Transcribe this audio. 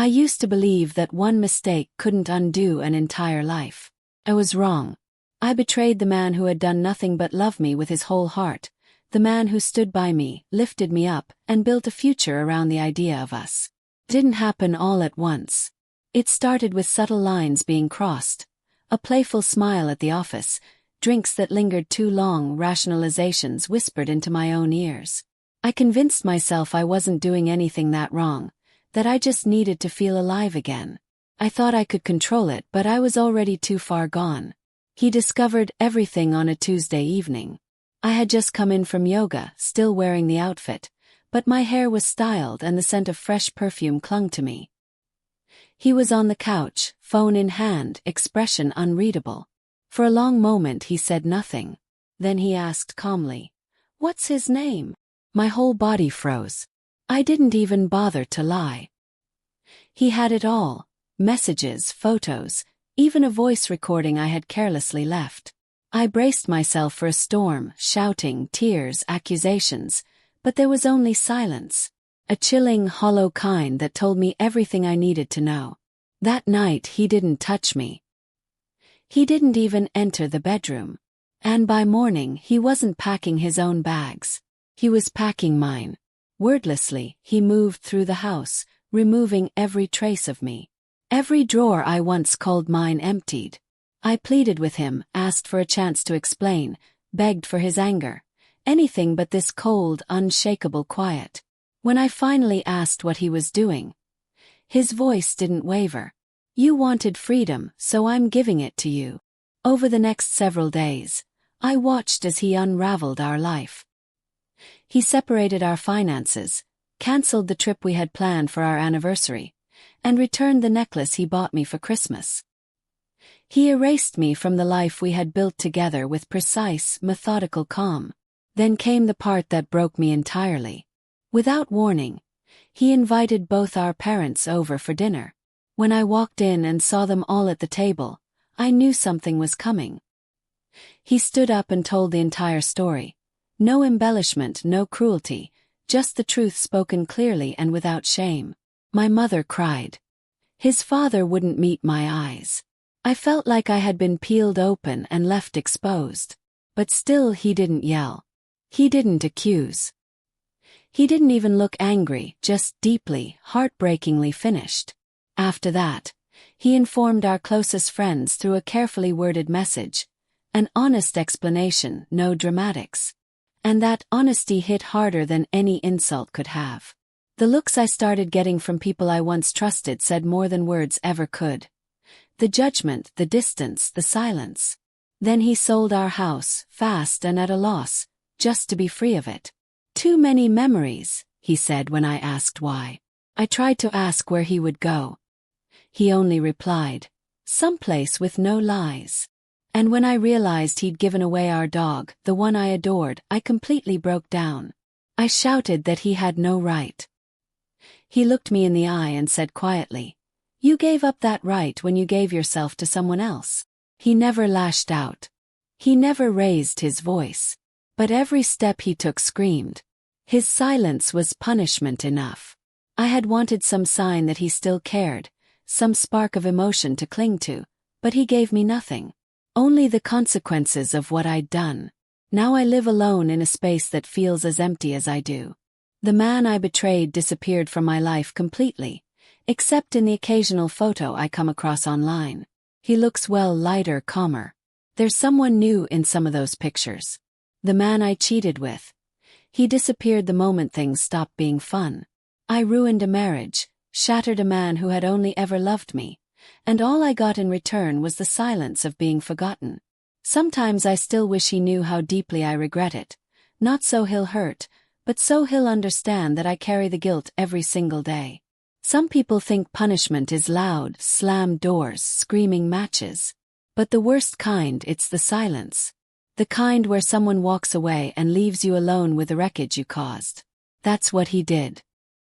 I used to believe that one mistake couldn't undo an entire life. I was wrong. I betrayed the man who had done nothing but love me with his whole heart, the man who stood by me, lifted me up, and built a future around the idea of us. It didn't happen all at once. It started with subtle lines being crossed, a playful smile at the office, drinks that lingered too long, rationalizations whispered into my own ears. I convinced myself I wasn't doing anything that wrong, that I just needed to feel alive again. I thought I could control it, but I was already too far gone. He discovered everything on a Tuesday evening. I had just come in from yoga, still wearing the outfit, but my hair was styled and the scent of fresh perfume clung to me. He was on the couch, phone in hand, expression unreadable. For a long moment he said nothing. Then he asked calmly, "What's his name?" My whole body froze. I didn't even bother to lie. He had it all: messages, photos, even a voice recording I had carelessly left. I braced myself for a storm, shouting, tears, accusations, but there was only silence. A chilling, hollow kind that told me everything I needed to know. That night he didn't touch me. He didn't even enter the bedroom. And by morning he wasn't packing his own bags. He was packing mine. Wordlessly, he moved through the house, removing every trace of me. Every drawer I once called mine emptied. I pleaded with him, asked for a chance to explain, begged for his anger. Anything but this cold, unshakable quiet. When I finally asked what he was doing, his voice didn't waver. "You wanted freedom, so I'm giving it to you." Over the next several days, I watched as he unraveled our life. He separated our finances, cancelled the trip we had planned for our anniversary, and returned the necklace he bought me for Christmas. He erased me from the life we had built together with precise, methodical calm. Then came the part that broke me entirely. Without warning, he invited both our parents over for dinner. When I walked in and saw them all at the table, I knew something was coming. He stood up and told the entire story. No embellishment, no cruelty, just the truth spoken clearly and without shame. My mother cried. His father wouldn't meet my eyes. I felt like I had been peeled open and left exposed. But still he didn't yell. He didn't accuse. He didn't even look angry, just deeply, heartbreakingly finished. After that, he informed our closest friends through a carefully worded message. An honest explanation, no dramatics. And that honesty hit harder than any insult could have. The looks I started getting from people I once trusted said more than words ever could. The judgment, the distance, the silence. Then he sold our house, fast and at a loss, just to be free of it. "Too many memories," he said when I asked why. I tried to ask where he would go. He only replied, "Someplace with no lies." And when I realized he'd given away our dog, the one I adored, I completely broke down. I shouted that he had no right. He looked me in the eye and said quietly, "You gave up that right when you gave yourself to someone else." He never lashed out. He never raised his voice. But every step he took screamed. His silence was punishment enough. I had wanted some sign that he still cared, some spark of emotion to cling to, but he gave me nothing. Only the consequences of what I'd done. Now I live alone in a space that feels as empty as I do. The man I betrayed disappeared from my life completely, except in the occasional photo I come across online. He looks well, lighter, calmer. There's someone new in some of those pictures. The man I cheated with. He disappeared the moment things stopped being fun. I ruined a marriage, shattered a man who had only ever loved me, and all I got in return was the silence of being forgotten. Sometimes I still wish he knew how deeply I regret it. Not so he'll hurt, but so he'll understand that I carry the guilt every single day. Some people think punishment is loud, slammed doors, screaming matches. But the worst kind, it's the silence. The kind where someone walks away and leaves you alone with the wreckage you caused. That's what he did.